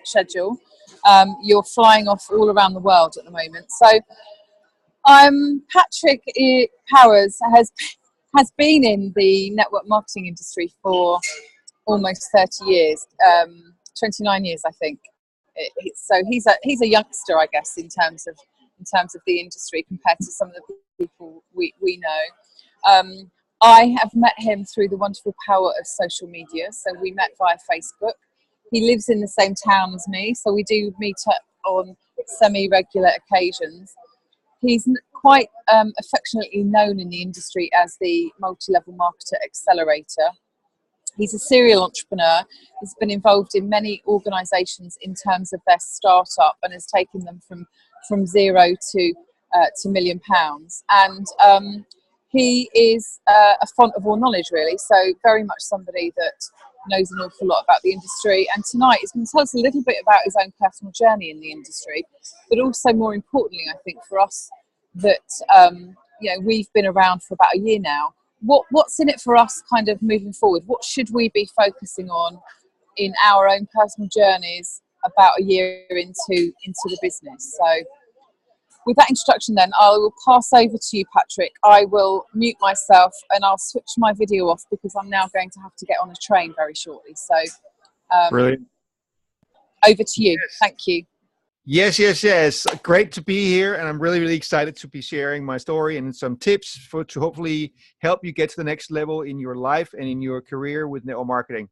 schedule. You're flying off all around the world at the moment. So Patrick Powers has been in the network marketing industry for almost 30 years, 29 years, I think. So he's a youngster, I guess, in terms of the industry compared to some of the people we know. I have met him through the wonderful power of social media. So we met via Facebook. He lives in the same town as me, so we do meet up on semi-regular occasions. He's quite affectionately known in the industry as the multi-level marketer accelerator. He's a serial entrepreneur. He's been involved in many organisations in terms of their startup and has taken them from zero to £1 million. And he is a font of all knowledge, really. So very much somebody that knows an awful lot about the industry. And tonight he's going to tell us a little bit about his own personal journey in the industry, but also more importantly, I think for us that we've been around for about a year now. What's in it for us kind of moving forward? What should we be focusing on in our own personal journeys about a year into the business? So with that introduction then, I will pass over to you, Patrick. I will mute myself and I'll switch my video off because I'm now going to have to get on a train very shortly. So brilliant. Over to you. Yes. Thank you. Yes. Great to be here, and I'm really, really excited to be sharing my story and some tips to hopefully help you get to the next level in your life and in your career with network marketing.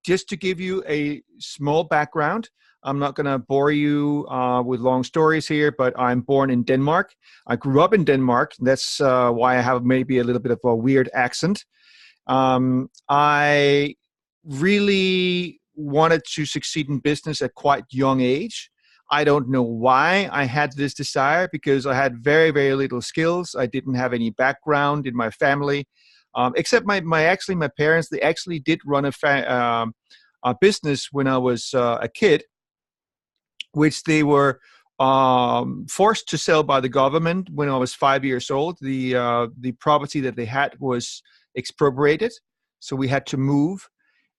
Just to give you a small background, I'm not going to bore you with long stories here, but I'm born in Denmark. I grew up in Denmark. That's why I have maybe a little bit of a weird accent. I really wanted to succeed in business at quite young age. I don't know why I had this desire, because I had very, very little skills. I didn't have any background in my family, except my parents. They actually did run a business when I was a kid, which they were forced to sell by the government when I was 5 years old. The property that they had was expropriated, so we had to move.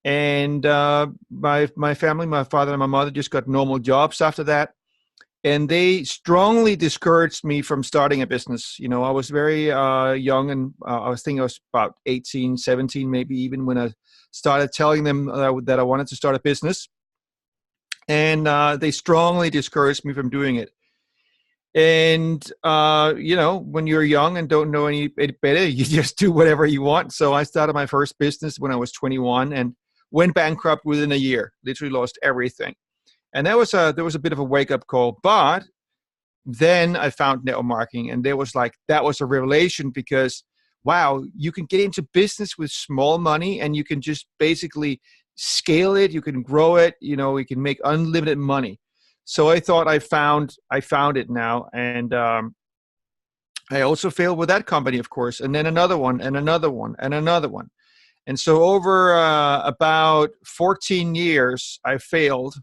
And my family, my father and my mother, just got normal jobs after that. And they strongly discouraged me from starting a business. You know, I was very young, and I was about 18, 17, maybe even, when I started telling them that I wanted to start a business. And they strongly discouraged me from doing it. And, when you're young and don't know any better, you just do whatever you want. So I started my first business when I was 21 and went bankrupt within a year, literally lost everything. And there was a bit of a wake-up call. But then I found network marketing, and that was a revelation, because, wow, you can get into business with small money and you can just basically scale it. You can grow it. You can make unlimited money. So I thought I found it now. And I also failed with that company, of course, and then another one and another one and another one. And so over about 14 years, I failed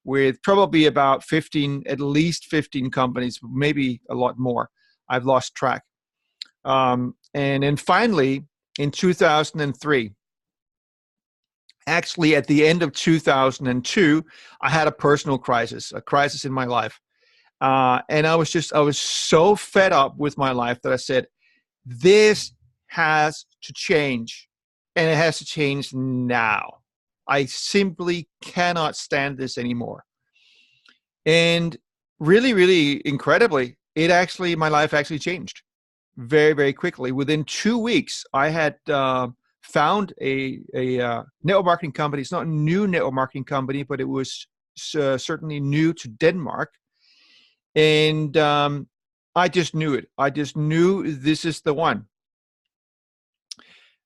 with probably about at least 15 companies, maybe a lot more. I've lost track. And then finally, in 2003, actually at the end of 2002, I had a personal crisis, a crisis in my life. And I was so fed up with my life that I said, this has to change. And it has to change now. I simply cannot stand this anymore. And really, really incredibly, my life actually changed very, very quickly. Within 2 weeks, I had found a network marketing company. It's not a new network marketing company, but it was certainly new to Denmark. And I just knew it. I just knew this is the one.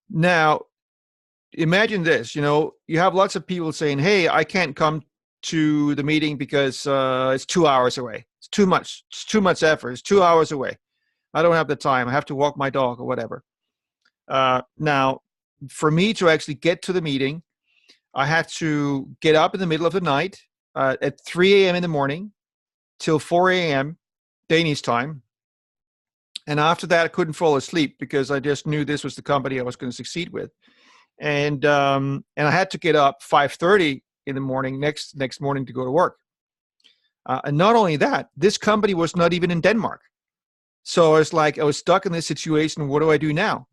Now, imagine this, you have lots of people saying, hey, I can't come to the meeting because it's 2 hours away. It's too much. It's too much effort. It's 2 hours away. I don't have the time. I have to walk my dog or whatever. Now, for me to actually get to the meeting, I had to get up in the middle of the night at 3 a.m. in the morning till 4 a.m. Danish time. And after that, I couldn't fall asleep because I just knew this was the company I was going to succeed with. And I had to get up 5:30 in the morning, next morning to go to work. And not only that, this company was not even in Denmark. So it's like I was stuck in this situation. What do I do now?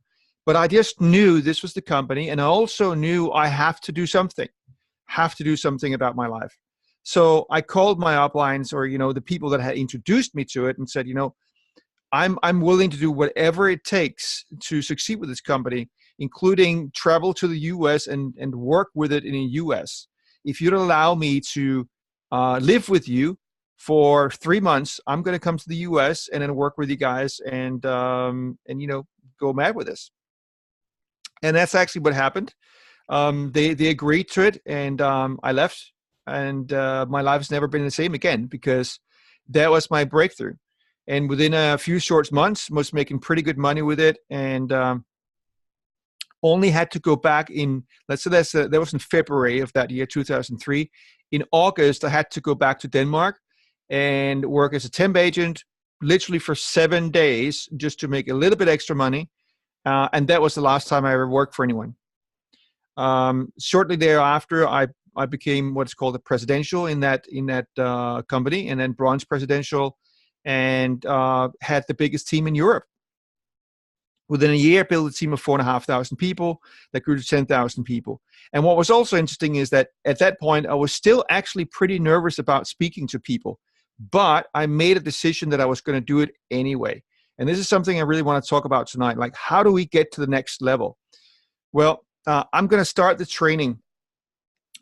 But I just knew this was the company, and I also knew I have to do something about my life. So I called my uplines, or the people that had introduced me to it, and said, I'm willing to do whatever it takes to succeed with this company, including travel to the US and work with it in the US. If you'd allow me to live with you for 3 months, I'm going to come to the US and then work with you guys and go mad with this. And that's actually what happened. They agreed to it, and I left, and my life's never been the same again, because that was my breakthrough. And within a few short months, was making pretty good money with it, and only had to go back in, let's say that was in February of that year, 2003. In August, I had to go back to Denmark and work as a temp agent, literally for 7 days, just to make a little bit extra money. And that was the last time I ever worked for anyone. Shortly thereafter, I became what's called a presidential in that company, and then bronze presidential, and had the biggest team in Europe. Within a year, built a team of 4,500 people that grew to 10,000 people. And what was also interesting is that at that point, I was still actually pretty nervous about speaking to people, but I made a decision that I was going to do it anyway. And this is something I really want to talk about tonight. Like, how do we get to the next level? Well, I'm going to start the training.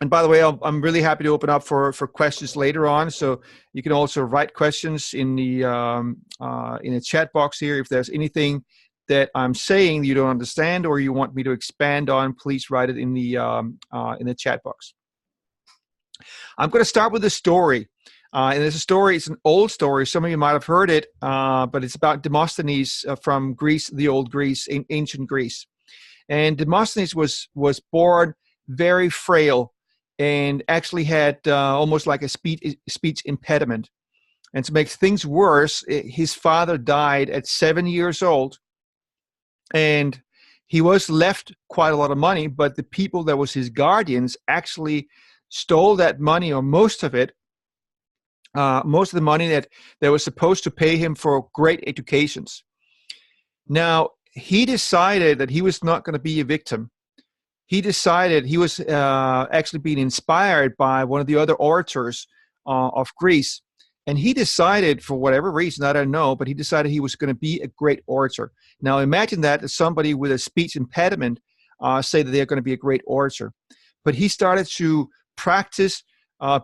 And by the way, I'm really happy to open up for questions later on. So you can also write questions in the chat box here. If there's anything that I'm saying you don't understand or you want me to expand on, please write it in the chat box. I'm going to start with a story. And this story is an old story. Some of you might have heard it, but it's about Demosthenes from Greece, the old Greece, in ancient Greece. And Demosthenes was born very frail and actually had almost like a speech impediment. And to make things worse, his father died at 7 years old. And he was left quite a lot of money, but the people that was his guardians actually stole that money, or most of it, most of the money that they were supposed to pay him for great educations. Now, he decided that he was not going to be a victim. He decided he was actually being inspired by one of the other orators of Greece. And he decided, for whatever reason, I don't know, but he decided he was going to be a great orator. Now, imagine that as somebody with a speech impediment say that they're going to be a great orator. But he started to practice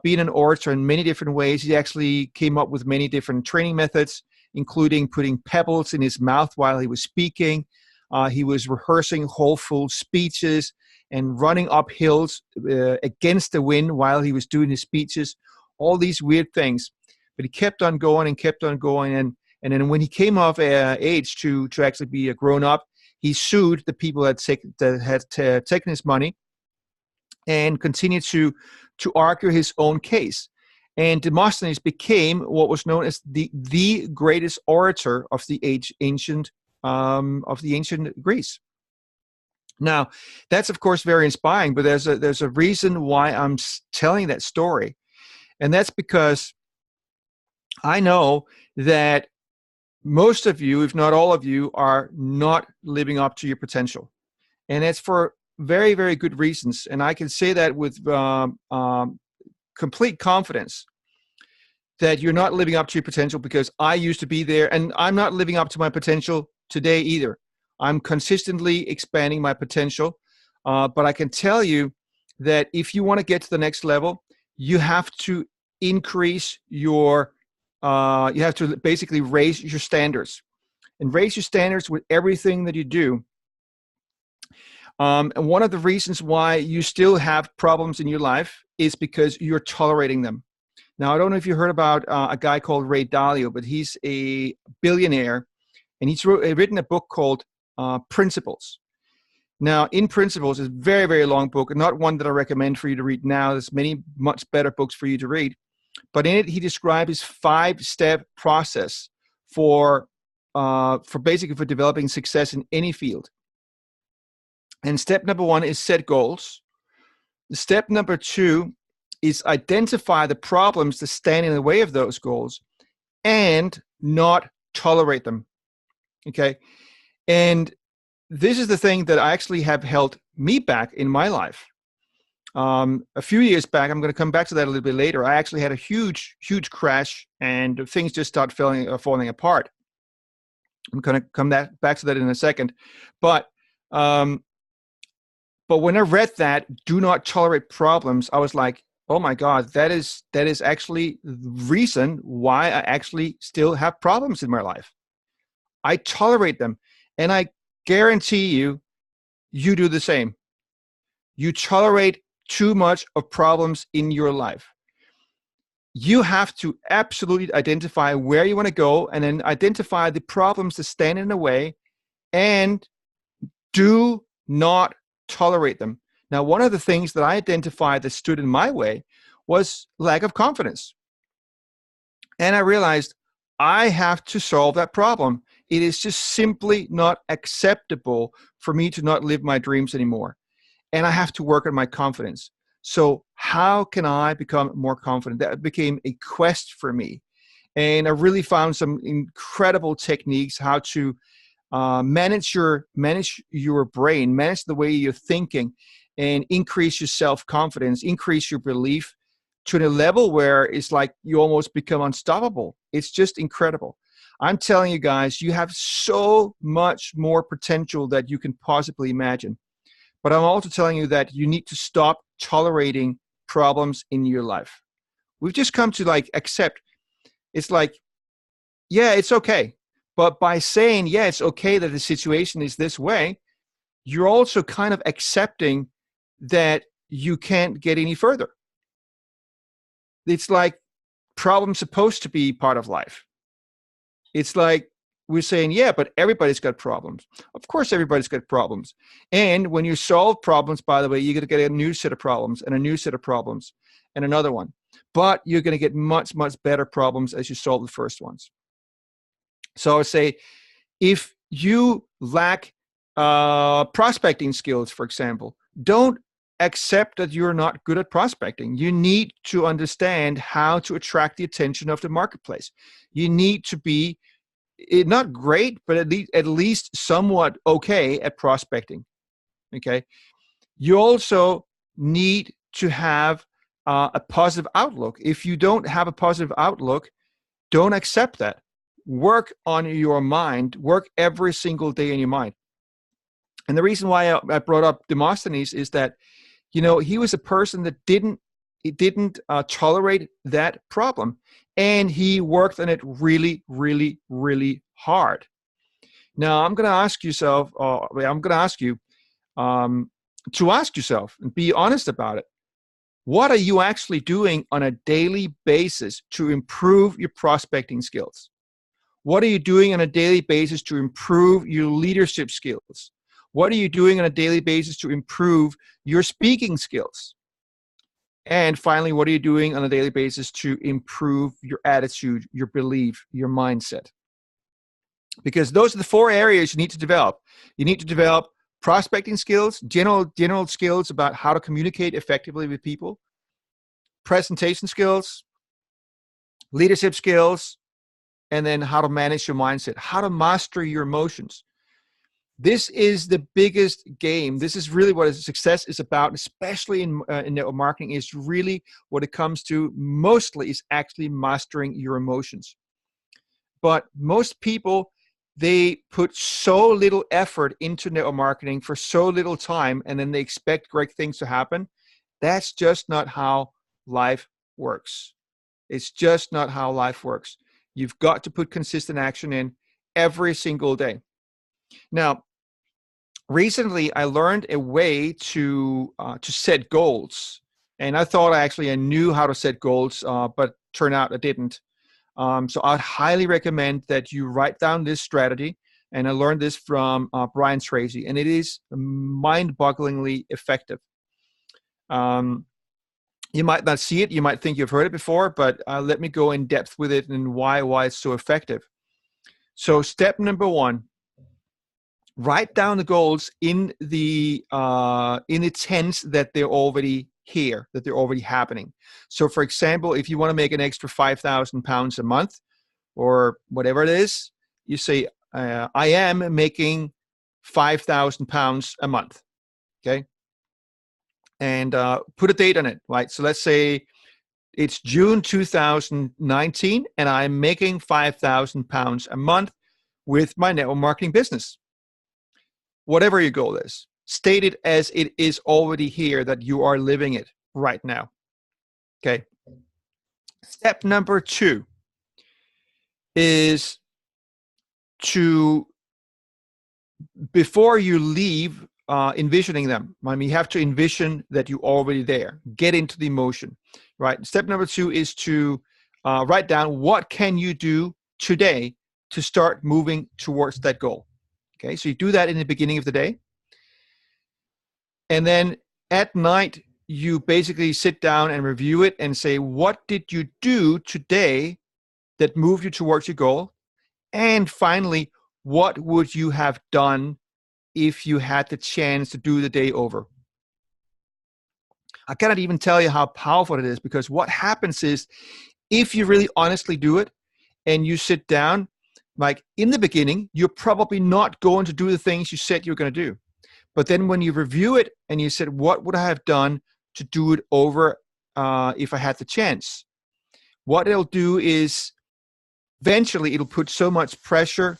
being an orator in many different ways. He actually came up with many different training methods, including putting pebbles in his mouth while he was speaking. He was rehearsing whole full speeches and running up hills against the wind while he was doing his speeches, all these weird things. But he kept on going and kept on going. And then when he came of age to actually be a grown-up, he sued the people that had taken his money and continued to argue his own case. And Demosthenes became what was known as the greatest orator of the ancient Greece. Now, that's of course very inspiring, but there's a reason why I'm telling that story, and that's because I know that most of you, if not all of you, are not living up to your potential, and it's for very, very good reasons. And I can say that with complete confidence, that you're not living up to your potential, because I used to be there, and I'm not living up to my potential today either. I'm consistently expanding my potential, but I can tell you that if you want to get to the next level, you have to increase your, you have to basically raise your standards, and raise your standards with everything that you do. And one of the reasons why you still have problems in your life is because you're tolerating them. Now, I don't know if you heard about a guy called Ray Dalio, but he's a billionaire, and he's written a book called Principles. Now, in Principles, it's a very, very long book, and not one that I recommend for you to read now. There's many much better books for you to read. But in it, he describes his 5-step process for basically for developing success in any field. And step number 1 is set goals. Step number 2 is identify the problems that stand in the way of those goals and not tolerate them. Okay. And this is the thing that I actually have held me back in my life. A few years back, I'm going to come back to that a little bit later. I actually had a huge crash, and things just start falling apart. I'm going to come back to that in a second. But when I read that, do not tolerate problems, I was like, oh my God, that is actually the reason why I actually still have problems in my life. I tolerate them, and I guarantee you, you do the same. You tolerate too much of problems in your life. You have to absolutely identify where you want to go, and then identify the problems that stand in the way, and do not tolerate them. Now, one of the things that I identified that stood in my way was lack of confidence. And I realized I have to solve that problem. It is just simply not acceptable for me to not live my dreams anymore. And I have to work on my confidence. So how can I become more confident? That became a quest for me. And I really found some incredible techniques how to manage your brain, manage the way you're thinking, and increase your self-confidence, increase your belief to the level where it's like you almost become unstoppable. It's just incredible. I'm telling you guys, you have so much more potential that you can possibly imagine. But I'm also telling you that you need to stop tolerating problems in your life. We've just come to like accept. It's like, yeah, it's okay. But by saying, yeah, it's okay that the situation is this way, you're also kind of accepting that you can't get any further. It's like problems supposed to be part of life. It's like we're saying, yeah, but everybody's got problems. Of course, everybody's got problems. And when you solve problems, by the way, you're going to get a new set of problems and a new set of problems and another one. But you're going to get much, much better problems as you solve the first ones. So I would say, if you lack prospecting skills, for example, don't accept that you're not good at prospecting. You need to understand how to attract the attention of the marketplace. You need to be not great, but at least somewhat okay at prospecting. Okay. You also need to have a positive outlook. If you don't have a positive outlook, don't accept that. Work on your mind. Work every single day in your mind. And the reason why I brought up Demosthenes is that, he was a person that didn't tolerate that problem, and he worked on it really, really, really hard. Now, I'm going to ask you to ask yourself and be honest about it. What are you actually doing on a daily basis to improve your prospecting skills? What are you doing on a daily basis to improve your leadership skills? What are you doing on a daily basis to improve your speaking skills? And finally, what are you doing on a daily basis to improve your attitude, your belief, your mindset? Because those are the 4 areas you need to develop. You need to develop prospecting skills, general skills about how to communicate effectively with people, presentation skills, leadership skills, and then how to manage your mindset, how to master your emotions. This is the biggest game. This is really what success is about, especially in network marketing. Is really what it comes to mostly is actually mastering your emotions. But most people, they put so little effort into network marketing for so little time, and then they expect great things to happen. That's just not how life works. It's just not how life works. You've got to put consistent action in every single day. Now, recently I learned a way to set goals, and I thought I knew how to set goals, but turned out I didn't. So I'd highly recommend that you write down this strategy. And I learned this from Brian Tracy, and it is mind-bogglingly effective. You might not see it. You might think you've heard it before, but let me go in depth with it and why it's so effective. So step number 1, write down the goals in the tense that they're already here, that they're already happening. So for example, if you want to make an extra £5,000 a month or whatever it is, you say, I am making £5,000 a month. Okay. And put a date on it, right? So let's say it's June 2019 and I'm making £5,000 a month with my network marketing business. Whatever your goal is, state it as it is already here, that you are living it right now. Okay. Step number 2 is to, before you leave, envisioning them. I mean, you have to envision that you're already there. Get into the emotion, right? Step number 2 is to write down what can you do today to start moving towards that goal. Okay, so you do that in the beginning of the day. And then at night, you basically sit down and review it and say, what did you do today that moved you towards your goal? And finally, what would you have done if you had the chance to do the day over? I cannot even tell you how powerful it is, because what happens is, if you really honestly do it and you sit down, like in the beginning, you're probably not going to do the things you said you're going to do. But then when you review it and you said, what would I have done to do it over if I had the chance? What it'll do is eventually it'll put so much pressure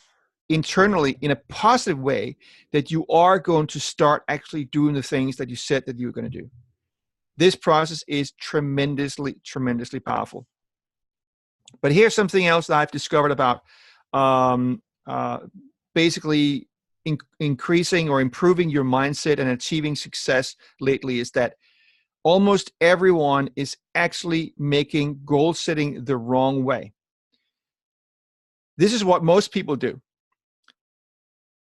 internally in a positive way that you are going to start actually doing the things that you said that you were going to do. This process is tremendously, tremendously powerful. But here's something else that I've discovered about basically increasing or improving your mindset and achieving success lately, is that almost everyone is actually making goal setting the wrong way. This is what most people do.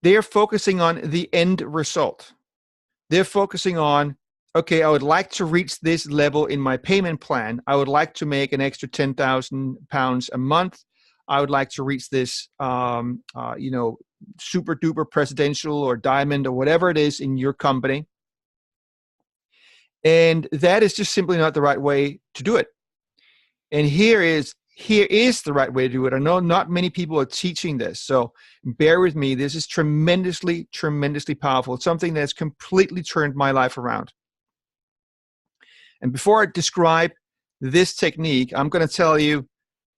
They're focusing on the end result. They're focusing on, okay, I would like to reach this level in my payment plan. I would like to make an extra £10,000 a month. I would like to reach this, super duper presidential or diamond or whatever it is in your company. And that is just simply not the right way to do it. And here is the right way to do it. I know not many people are teaching this, so bear with me. This is tremendously, tremendously powerful. It's something that's completely turned my life around. And before I describe this technique, I'm going to tell you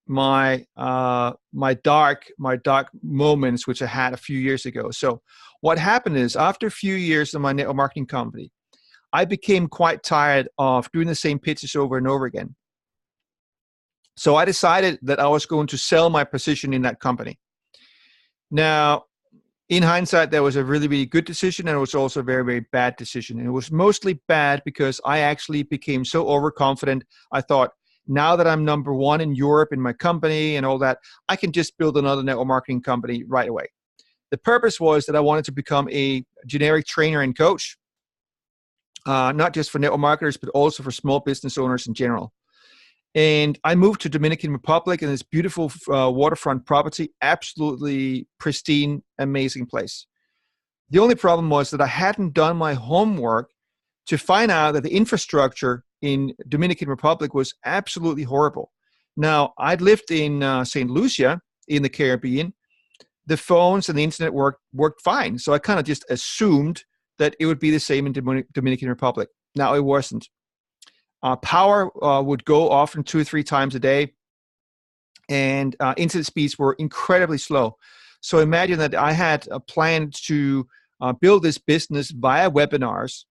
my dark moments, which I had a few years ago. So what happened is, after a few years in my network marketing company, I became quite tired of doing the same pitches over and over again. So I decided that I was going to sell my position in that company. Now, in hindsight, that was a really, really good decision, and it was also a very, very bad decision. And it was mostly bad because I actually became so overconfident. I thought, now that I'm number one in Europe in my company and all that, I can just build another network marketing company right away. The purpose was that I wanted to become a generic trainer and coach, not just for network marketers, but also for small business owners in general. And I moved to Dominican Republic in this beautiful waterfront property, absolutely pristine, amazing place. The only problem was that I hadn't done my homework to find out that the infrastructure in Dominican Republic was absolutely horrible. Now, I'd lived in St. Lucia in the Caribbean. The phones and the internet worked fine. So I kind of just assumed that it would be the same in Dominican Republic. Now, it wasn't. Power would go often 2 or 3 times a day, and internet speeds were incredibly slow. So imagine that I had a plan to build this business via webinars,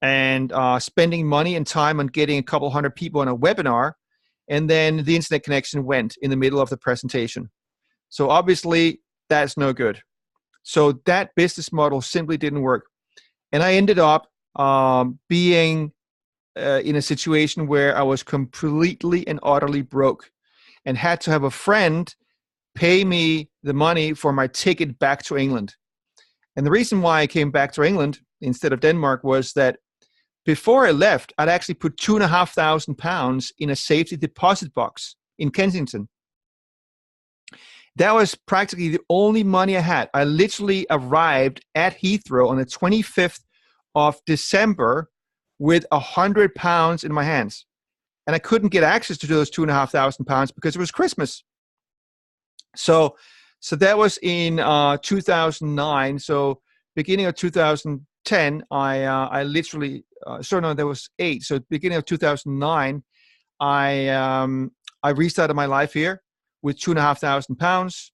and spending money and time on getting a couple hundred people on a webinar, and then the internet connection went in the middle of the presentation. So obviously, that's no good. So that business model simply didn't work. And I ended up being in a situation where I was completely and utterly broke and had to have a friend pay me the money for my ticket back to England. And the reason why I came back to England instead of Denmark was that before I left, I'd actually put £2,500 in a safety deposit box in Kensington. That was practically the only money I had. I literally arrived at Heathrow on the 25th of December with 100 pounds in my hands. And I couldn't get access to those 2,500 pounds because it was Christmas. So that was in 2009. So beginning of 2010, I literally, sorry, no, that was 8. So beginning of 2009, I restarted my life here with 2,500 pounds,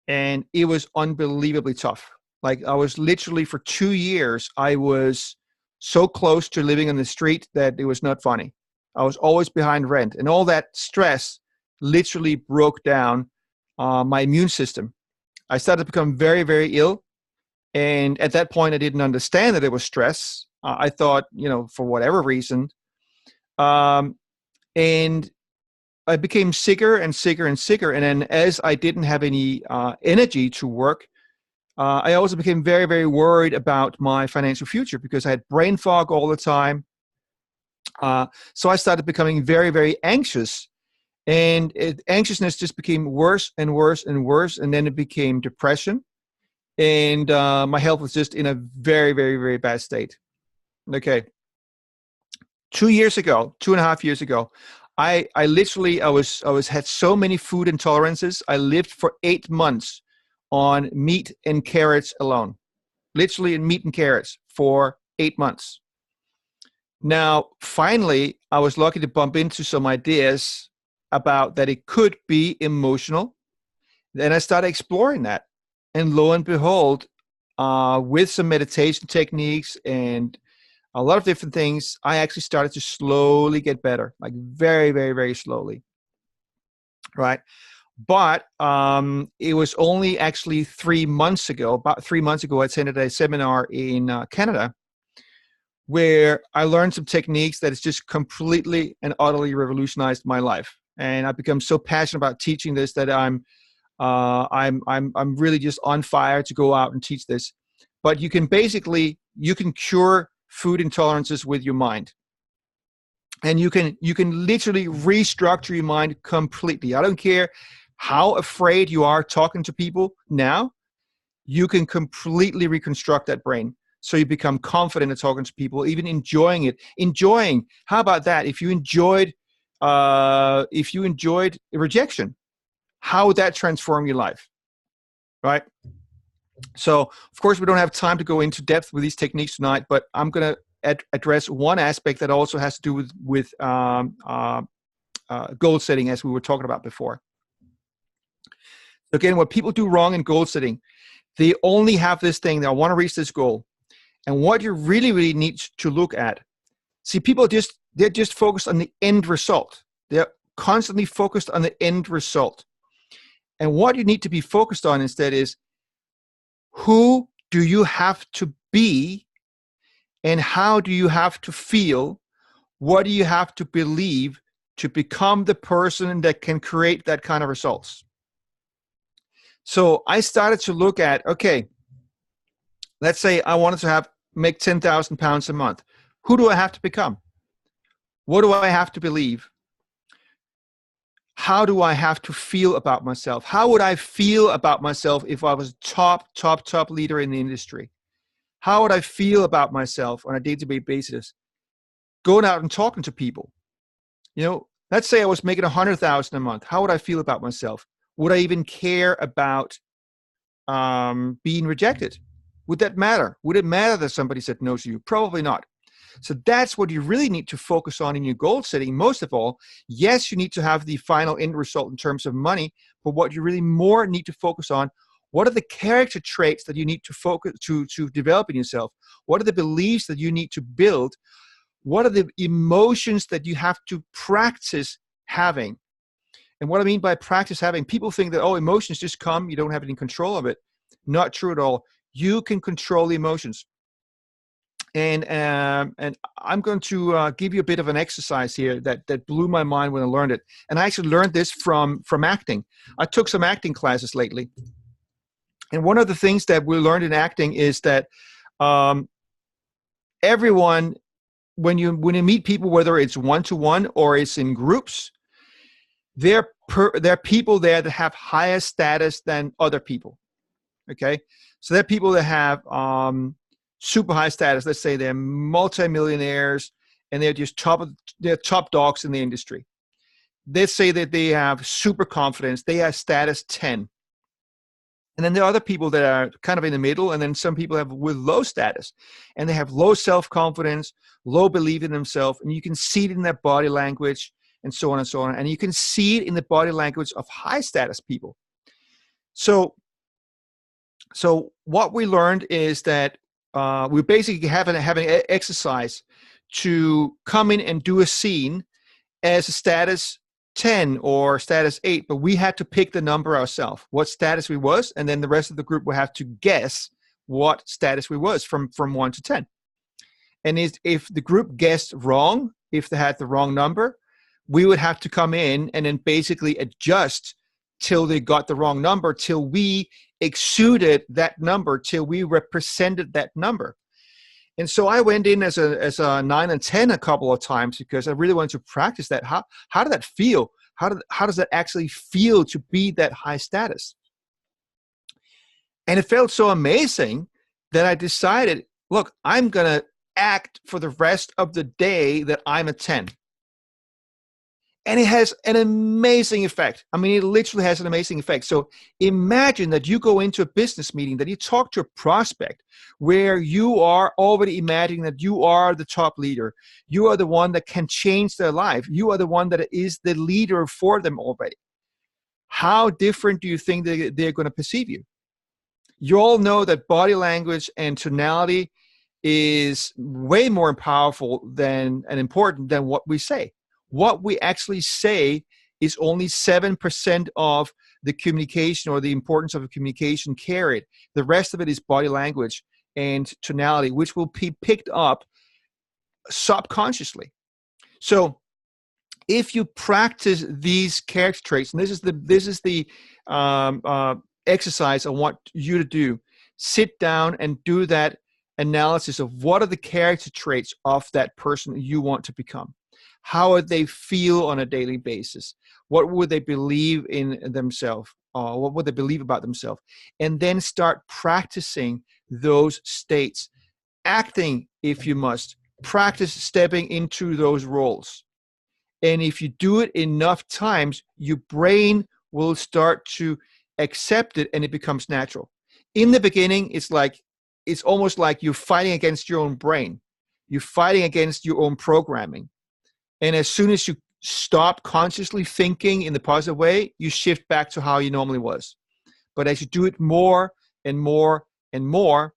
and it was unbelievably tough. Like, I was literally, for 2 years, I was so close to living on the street that it was not funny. I was always behind rent, and all that stress literally broke down my immune system. I started to become very, very ill. And at that point, I didn't understand that it was stress. I thought, for whatever reason. And I became sicker and sicker and sicker. And then, as I didn't have any energy to work, I also became very, very worried about my financial future because I had brain fog all the time. So I started becoming very, very anxious. And anxiousness just became worse and worse and worse. And then it became depression. And my health was just in a very, very, very bad state. Okay. 2.5 years ago, I literally had so many food intolerances. I lived for 8 months on meat and carrots alone. Literally in meat and carrots for 8 months. Now, finally, I was lucky to bump into some ideas about that it could be emotional. Then I started exploring that. And lo and behold, with some meditation techniques and a lot of different things, I actually started to slowly get better, like very, very, very slowly. Right. But it was only actually about 3 months ago, I attended a seminar in Canada where I learned some techniques that has just completely and utterly revolutionized my life. And I've become so passionate about teaching this that I'm really just on fire to go out and teach this. But you can cure food intolerances with your mind. And you can literally restructure your mind completely. I don't care how afraid you are talking to people now, you can completely reconstruct that brain. So you become confident in talking to people, even enjoying it. How about that? If you enjoyed rejection, how would that transform your life? Right? So, of course, we don't have time to go into depth with these techniques tonight, but I'm going to address one aspect that also has to do with goal setting, as we were talking about before. Again, what people do wrong in goal setting, they only have this thing that I want to reach this goal. And what you really, really need to look at, see, people they're just focused on the end result. They're constantly focused on the end result. And what you need to be focused on instead is, who do you have to be and how do you have to feel? What do you have to believe to become the person that can create that kind of results? So I started to look at, okay, let's say I wanted to make 10,000 pounds a month. Who do I have to become? What do I have to believe? How do I have to feel about myself? How would I feel about myself if I was top leader in the industry? How would I feel about myself on a day-to-day basis? Going out and talking to people. Let's say I was making 100,000 a month. How would I feel about myself? Would I even care about being rejected? Would that matter? Would it matter that somebody said no to you? Probably not. So that's what you really need to focus on in your goal setting. Most of all, yes, you need to have the final end result in terms of money, but what you really more need to focus on, what are the character traits that you need to focus to develop in yourself? What are the beliefs that you need to build? What are the emotions that you have to practice having? And what I mean by practice having, people think that, emotions just come, you don't have any control of it. Not true at all. You can control the emotions. And I'm going to give you a bit of an exercise here that blew my mind when I learned it. And I actually learned this from acting. I took some acting classes lately. And one of the things that we learned in acting is that everyone, when you meet people, whether it's one-to-one or it's in groups, there are people there that have higher status than other people. Okay? So there are people that have super high status. Let's say they're multimillionaires. and they're top dogs in the industry. They say that they have super confidence. They are status 10. And then there are other people that are kind of in the middle, and then some people have with low status, and they have low self-confidence, low belief in themselves, and you can see it in their body language, and so on and so on. And you can see it in the body language of high status people. So what we learned is that we basically have an exercise to come in and do a scene as a status 10 or status 8, but we had to pick the number ourselves, what status we was, and then the rest of the group would have to guess what status we was from 1 to 10. And if the group guessed wrong, if they had the wrong number, we would have to come in and then basically adjust till they got the wrong number, till we exuded that number, till we represented that number. And so I went in as a 9 and 10 a couple of times because I really wanted to practice that. How did that feel? How does that actually feel to be that high status? And it felt so amazing that I decided, look, I'm going to act for the rest of the day that I'm a 10. And it has an amazing effect. I mean, it literally has an amazing effect. So imagine that you go into a business meeting, that you talk to a prospect where you are already imagining that you are the top leader. You are the one that can change their life. You are the one that is the leader for them already. How different do you think they're going to perceive you? You all know that body language and tonality is way more powerful and important than what we say. What we actually say is only 7% of the communication or the importance of a communication carried. The rest of it is body language and tonality, which will be picked up subconsciously. So if you practice these character traits, and this is the exercise I want you to do, sit down and do that analysis of what are the character traits of that person you want to become. How would they feel on a daily basis? What would they believe in themselves? What would they believe about themselves? And then start practicing those states. Acting, if you must. Practice stepping into those roles. And if you do it enough times, your brain will start to accept it and it becomes natural. In the beginning, it's almost like you're fighting against your own brain. You're fighting against your own programming. And as soon as you stop consciously thinking in the positive way, you shift back to how you normally was. But as you do it more and more and more,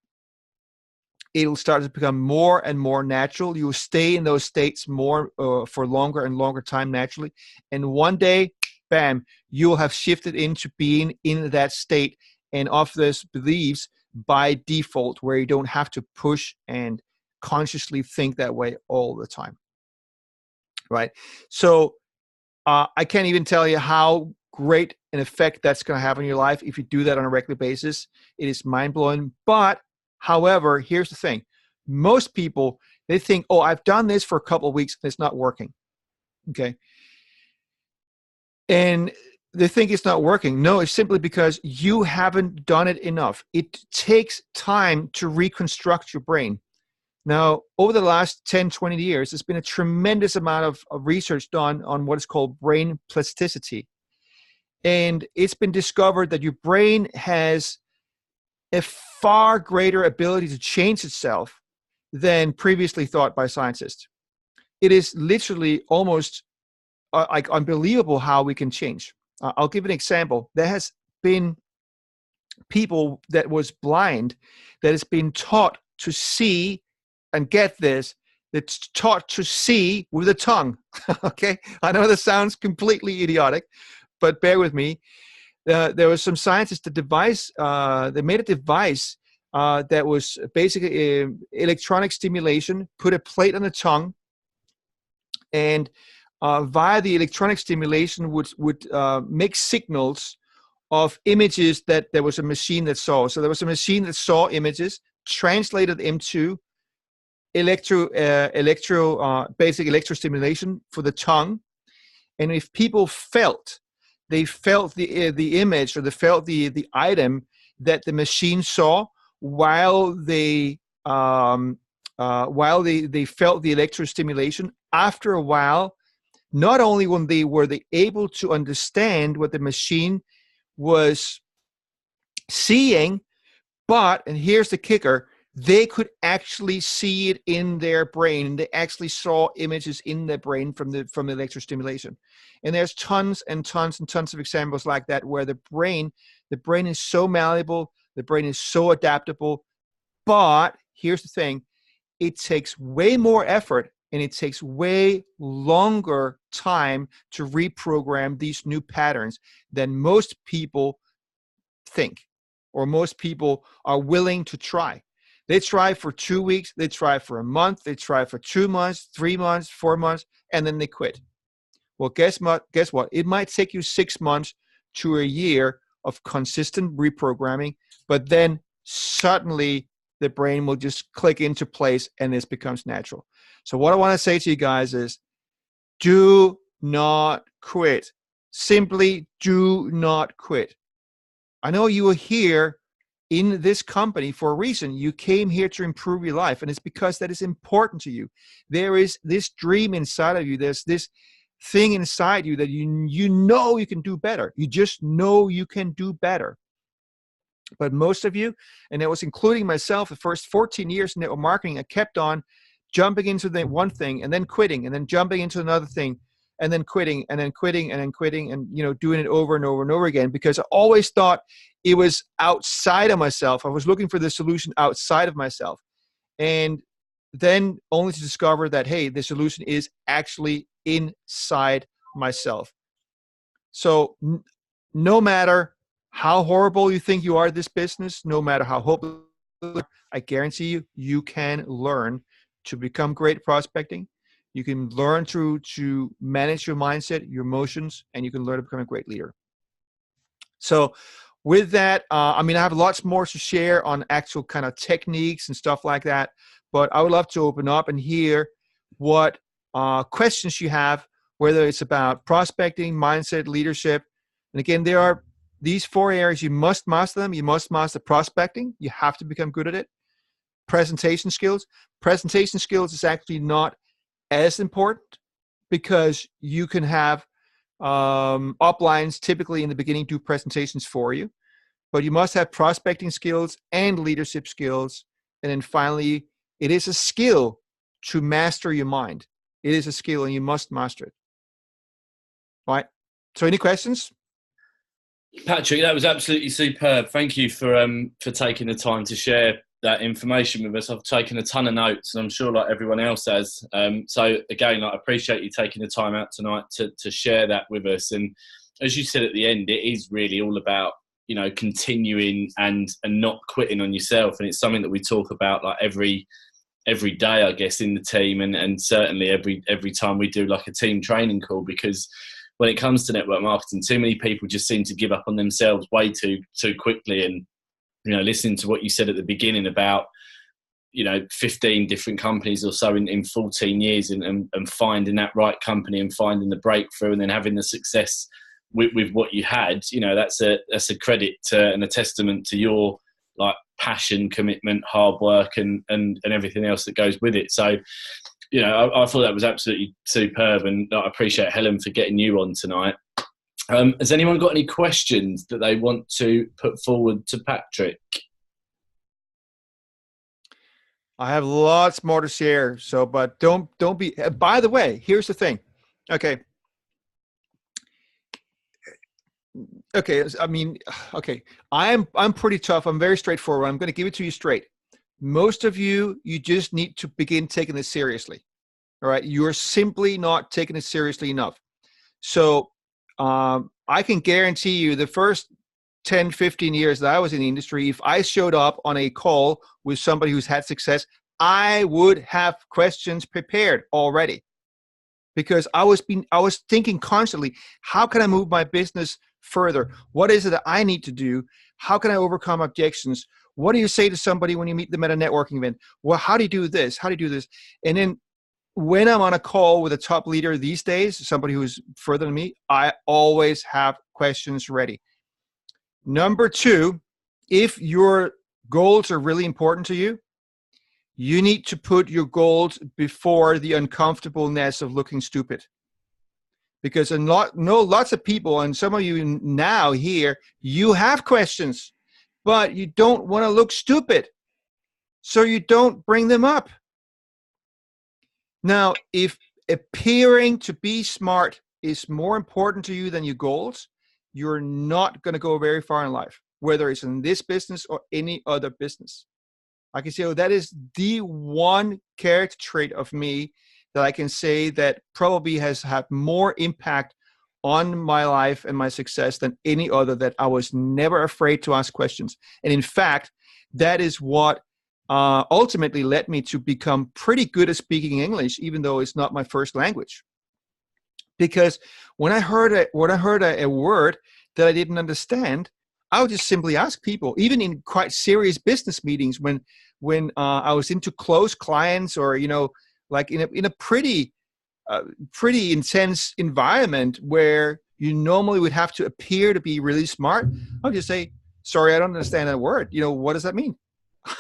it'll start to become more and more natural. You will stay in those states more for longer and longer time naturally. And one day, bam, you'll have shifted into being in that state and of those beliefs by default, where you don't have to push and consciously think that way all the time. Right? So I can't even tell you how great an effect that's going to have on your life if you do that on a regular basis. It is mind-blowing. But, however, here's the thing. Most people, they think, oh, I've done this for a couple of weeks and it's not working. Okay? And they think it's not working. No, it's simply because you haven't done it enough. It takes time to reconstruct your brain. Now, over the last 10, 20 years, there's been a tremendous amount of research done on what is called brain plasticity. And it's been discovered that your brain has a far greater ability to change itself than previously thought by scientists. It is literally almost like unbelievable how we can change. I'll give an example. There has been people that was blind that has been taught to see. And get this, it's taught to see with the tongue. Okay? I know this sounds completely idiotic, but bear with me. There was some scientists that they made a device that was basically electronic stimulation, put a plate on the tongue, and via the electronic stimulation would make signals of images that there was a machine that saw. So there was a machine that saw images, translated into basic electrostimulation for the tongue. And if people felt the image, or they felt the item that the machine saw while they while they felt the electrostimulation, after a while, not only were they able to understand what the machine was seeing, but, and here's the kicker, they could actually see it in their brain. They actually saw images in their brain from the electrostimulation. And there's tons and tons and tons of examples like that where the brain is so malleable, the brain is so adaptable. But here's the thing, it takes way more effort and it takes way longer time to reprogram these new patterns than most people think, or most people are willing to try. They try for 2 weeks, they try for a month, they try for 2 months, 3 months, 4 months, and then they quit. Well, guess what? It might take you 6 months to a year of consistent reprogramming, but then suddenly the brain will just click into place and this becomes natural. So what I want to say to you guys is, do not quit. Simply do not quit. I know you are here in this company for a reason. You came here to improve your life, and it's because that is important to you. There is this dream inside of you. There's this thing inside you that you know you can do better. You just know you can do better. But most of you, and it was including myself, the first 14 years in network marketing, I kept on jumping into the one thing and then quitting and then jumping into another thing and then quitting and then quitting and then quitting and, you know, doing it over and over and over again, because I always thought it was outside of myself. I was looking for the solution outside of myself. And then only to discover that, hey, the solution is actually inside myself. So no matter how horrible you think you are at this business, no matter how hopeless, I guarantee you, you can learn to become great at prospecting. You can learn to manage your mindset, your emotions, and you can learn to become a great leader. So with that, I mean, I have lots more to share on actual kind of techniques and stuff like that, but I would love to open up and hear what questions you have, whether it's about prospecting, mindset, leadership. And again, there are these 4 areas. You must master them. You must master prospecting. You have to become good at it. Presentation skills. Presentation skills is actually not as important because you can have uplines typically in the beginning do presentations for you, but you must have prospecting skills and leadership skills. And then finally, it is a skill to master your mind. It is a skill and you must master it. All right. So any questions? Patrick, that was absolutely superb. Thank you for taking the time to share that information with us. I've taken a ton of notes, and I'm sure like everyone else has. So again, I appreciate you taking the time out tonight to share that with us. And as you said at the end, it is really all about, you know, continuing and not quitting on yourself. And it's something that we talk about like every day, I guess, in the team, and certainly every time we do like a team training call, because when it comes to network marketing, too many people just seem to give up on themselves way too quickly. And, you know, listening to what you said at the beginning about, you know, 15 different companies or so in 14 years and finding that right company and finding the breakthrough and then having the success with what you had, you know, that's a credit to, and a testament to your like passion, commitment, hard work and everything else that goes with it. So, you know, I thought that was absolutely superb, and I appreciate Helen for getting you on tonight. Has anyone got any questions that they want to put forward to Patrick? I have lots more to share. So, but don't be. By the way, here's the thing. Okay. I mean, okay. I'm pretty tough. I'm very straightforward. I'm going to give it to you straight. Most of you just need to begin taking this seriously. All right. You're simply not taking it seriously enough. So I can guarantee you the first 10, 15 years that I was in the industry, if I showed up on a call with somebody who's had success, I would have questions prepared already, because I was thinking constantly, how can I move my business further? What is it that I need to do? How can I overcome objections? What do you say to somebody when you meet them at a networking event? Well, how do you do this? How do you do this? And then when I'm on a call with a top leader these days, somebody who's further than me, I always have questions ready. Number 2, if your goals are really important to you, You need to put your goals before the uncomfortableness of looking stupid. Because lots of people, and some of you now here, you have questions, but you don't want to look stupid. So you don't bring them up. Now, if appearing to be smart is more important to you than your goals, you're not going to go very far in life, whether it's in this business or any other business. I can say, oh, that is the one character trait of me that I can say that probably has had more impact on my life and my success than any other, that I was never afraid to ask questions. And in fact, that is what ultimately led me to become pretty good at speaking English, even though it's not my first language. Because when I heard a word that I didn't understand, I would just simply ask people, even in quite serious business meetings, when I was into close clients, or like in a pretty intense environment where you normally would have to appear to be really smart, I would just say, "Sorry, I don't understand that word. What does that mean?"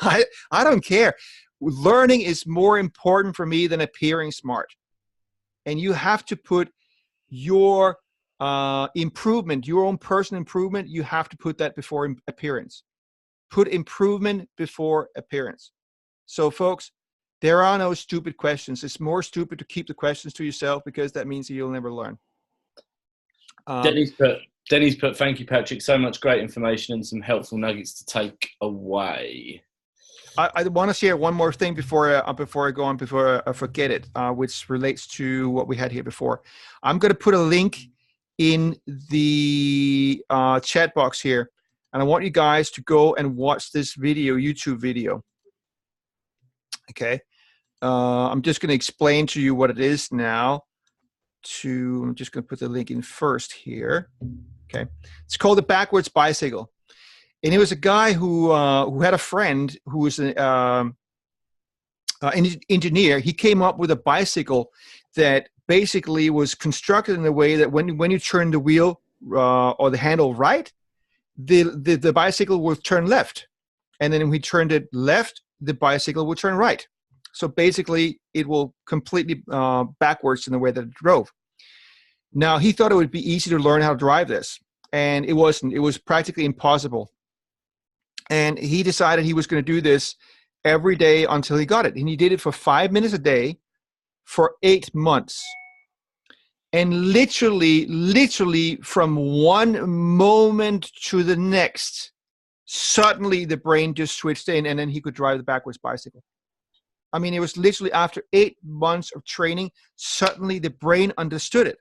I don't care. Learning is more important for me than appearing smart. And you have to put your improvement, your own personal improvement, you have to put that before appearance. Put improvement before appearance. So folks, there are no stupid questions. It's more stupid to keep the questions to yourself, because that means that you'll never learn. Denny's put, thank you, Patrick. So much great information and some helpful nuggets to take away. I want to share one more thing before I go on, before I forget it, which relates to what we had here before. I'm going to put a link in the chat box here, and I want you guys to go and watch this video, YouTube video. Okay, I'm just going to explain to you what it is now. I'm just going to put the link in first here. Okay, it's called the backwards bicycle. And he was a guy who had a friend who was an engineer. He came up with a bicycle that basically was constructed in a way that when you turn the wheel or the handle right, the bicycle will turn left. And then when we turned it left, the bicycle will turn right. So basically, it will completely backwards in the way that it drove. Now, he thought it would be easy to learn how to drive this. And it wasn't. It was practically impossible. And he decided he was going to do this every day until he got it. And he did it for 5 minutes a day for 8 months. And literally from one moment to the next, suddenly the brain just switched in, and then he could drive the backwards bicycle. I mean, it was literally after 8 months of training, suddenly the brain understood it.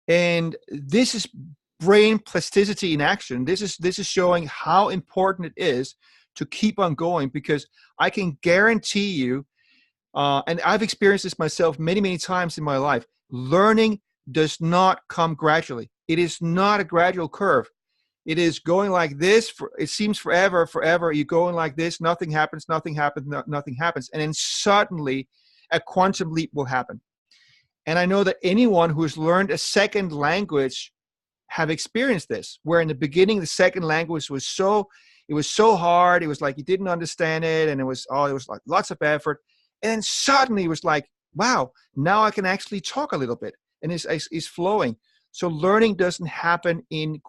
And this is brain plasticity in action. This is showing how important it is to keep on going, because I can guarantee you, and I've experienced this myself many times in my life, learning does not come gradually. It is not a gradual curve. It is going like this. It seems forever. You're going like this. Nothing happens. Nothing happens. And then suddenly a quantum leap will happen. And I know that anyone who has learned a second language have experienced this, where in the beginning the second language was so hard. It was like you didn't understand it, and it was like lots of effort. And then suddenly it was like, wow, now I can actually talk a little bit, and it's flowing. So learning doesn't happen it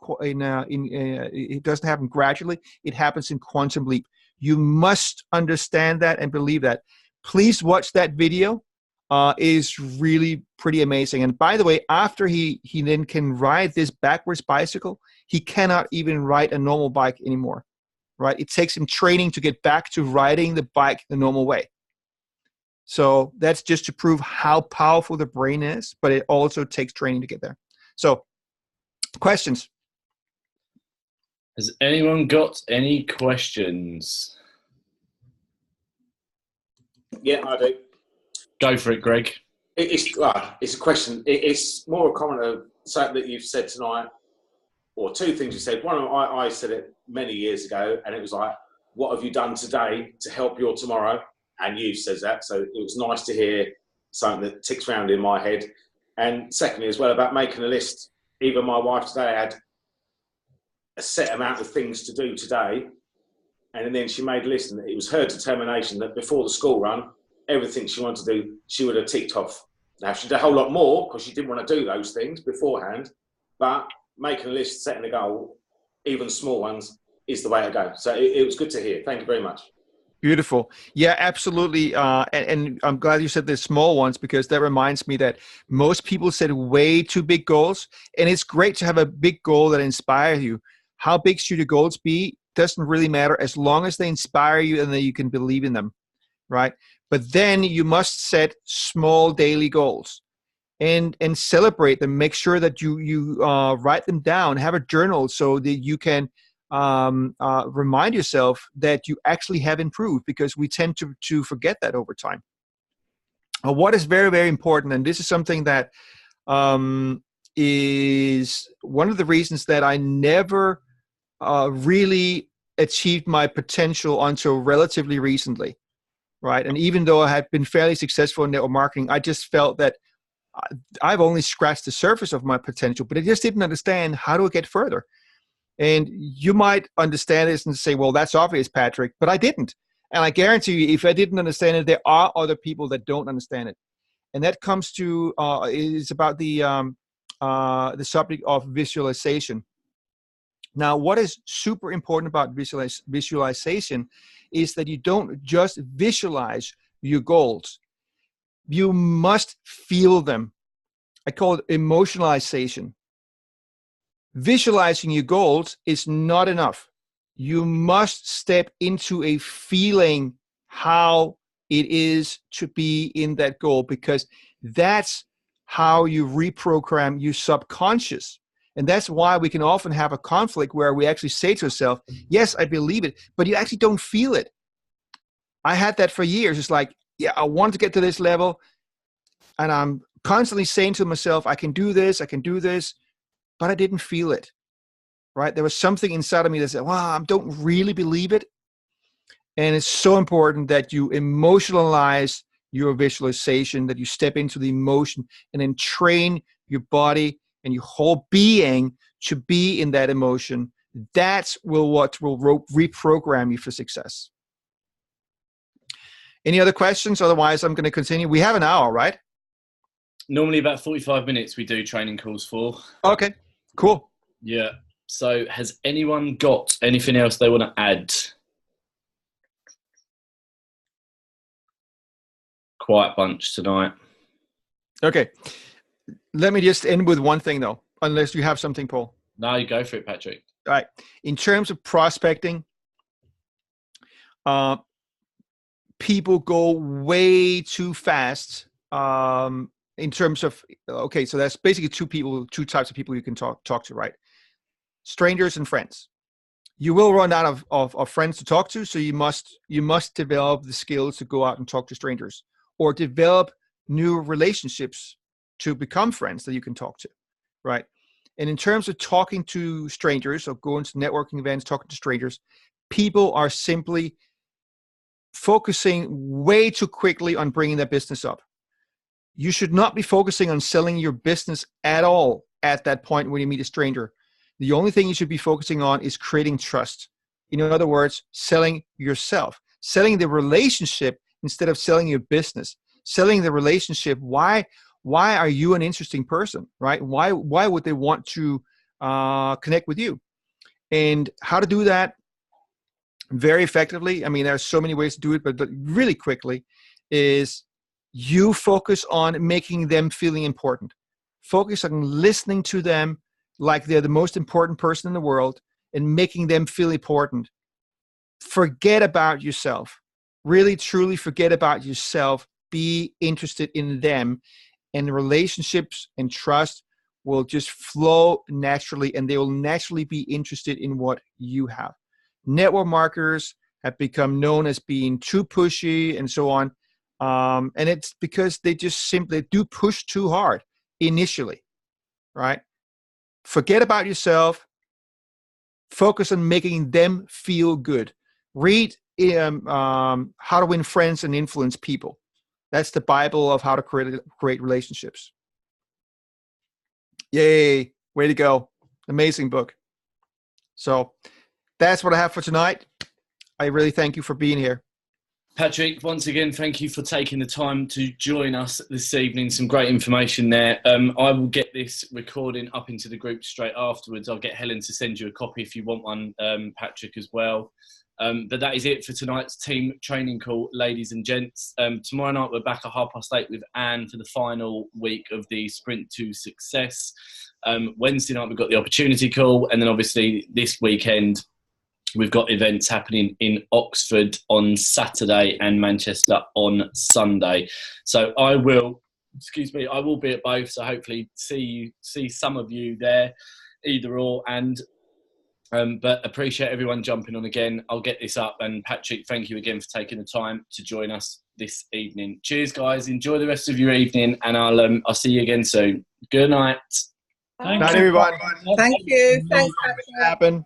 doesn't happen gradually. It happens in quantum leap. You must understand that and believe that. Please watch that video. Is really pretty amazing. And by the way, after he then can ride this backwards bicycle, he cannot even ride a normal bike anymore, right? It takes him training to get back to riding the bike the normal way. So that's just to prove how powerful the brain is, but it also takes training to get there. So, questions? Has anyone got any questions? Yeah, I do. Go for it, Greg. It's a question. It's more a comment of something that you've said tonight, or two things you said. One, I said it many years ago, and it was like, what have you done today to help your tomorrow? And you said that, so it was nice to hear something that ticks around in my head. And secondly, as well, about making a list. Even my wife today had a set amount of things to do today, And then she made a list, and it was her determination that before the school run, everything she wanted to do, she would have ticked off. Now, she did a whole lot more because she didn't want to do those things beforehand, but making a list, setting a goal, even small ones, is the way to go. So it was good to hear. Thank you very much. Beautiful. Yeah, absolutely. And I'm glad you said the small ones, because that reminds me that most people set way too big goals. And it's great to have a big goal that inspires you. How big should your goals be? Doesn't really matter, as long as they inspire you and that you can believe in them, right? But then you must set small daily goals and celebrate them. Make sure that you write them down, have a journal so that you can remind yourself that you actually have improved, because we tend to forget that over time. What is very, very important, and this is something that is one of the reasons that I never really achieved my potential until relatively recently, right? And even though I had been fairly successful in network marketing, I just felt that I've only scratched the surface of my potential, but I just didn't understand how to get further. And you might understand this and say, well, that's obvious, Patrick, but I didn't. And I guarantee you, if I didn't understand it, there are other people that don't understand it. And that comes to, is about the subject of visualization. Now, what is super important about visualization is that you don't just visualize your goals. You must feel them. I call it emotionalization. Visualizing your goals is not enough. You must step into a feeling how it is to be in that goal, because that's how you reprogram your subconscious. And that's why we can often have a conflict where we actually say to ourselves, yes, I believe it, but you actually don't feel it. I had that for years. It's like, yeah, I want to get to this level, and I'm constantly saying to myself, I can do this, but I didn't feel it, right? There was something inside of me that said, well, I don't really believe it. And it's so important that you emotionalize your visualization, that you step into the emotion and then train your body and your whole being to be in that emotion. That's what will reprogram you for success. Any other questions? Otherwise, I'm going to continue. We have an hour, right? Normally about 45 minutes we do training calls for. Okay, cool. Yeah. So has anyone got anything else they want to add? Quiet bunch tonight. Okay. Let me just end with one thing, though, unless you have something, Paul. No, you go for it, Patrick. All right. In terms of prospecting, people go way too fast in terms of, okay, so that's basically two types of people you can talk to, right? Strangers and friends. You will run out of friends to talk to, so you must develop the skills to go out and talk to strangers, or develop new relationships to become friends that you can talk to, right? And in terms of talking to strangers, or going to networking events, talking to strangers, people are simply focusing way too quickly on bringing their business up. You should not be focusing on selling your business at all at that point when you meet a stranger. The only thing you should be focusing on is creating trust. In other words, selling yourself, selling the relationship instead of selling your business, selling the relationship. Why are you an interesting person, right? Why would they want to connect with you? And how to do that very effectively, I mean, there are so many ways to do it, but really quickly, is you focus on making them feeling important. Focus on listening to them like they're the most important person in the world and making them feel important. Forget about yourself. Really, truly forget about yourself. Be interested in them, and relationships and trust will just flow naturally, and they will naturally be interested in what you have. Network marketers have become known as being too pushy and so on. And it's because they just simply do push too hard initially, right? Forget about yourself. Focus on making them feel good. Read How to Win Friends and Influence People. That's the Bible of how to create relationships. Yay. Way to go. Amazing book. So that's what I have for tonight. I really thank you for being here. Patrick, once again, thank you for taking the time to join us this evening. Some great information there. I will get this recording up into the group straight afterwards. I'll get Helen to send you a copy if you want one, Patrick, as well. But that is it for tonight's team training call, ladies and gents. Tomorrow night, we're back at 8:30 with Anne for the final week of the Sprint to Success. Wednesday night, we've got the opportunity call. And then obviously this weekend, we've got events happening in Oxford on Saturday and Manchester on Sunday. So I will be at both. So hopefully see some of you there, either or. But appreciate everyone jumping on again. I'll get this up. And Patrick, thank you again for taking the time to join us this evening. Cheers, guys. Enjoy the rest of your evening, and I'll see you again soon. Good night. Night, everyone. Thank you. Thanks, Patrick.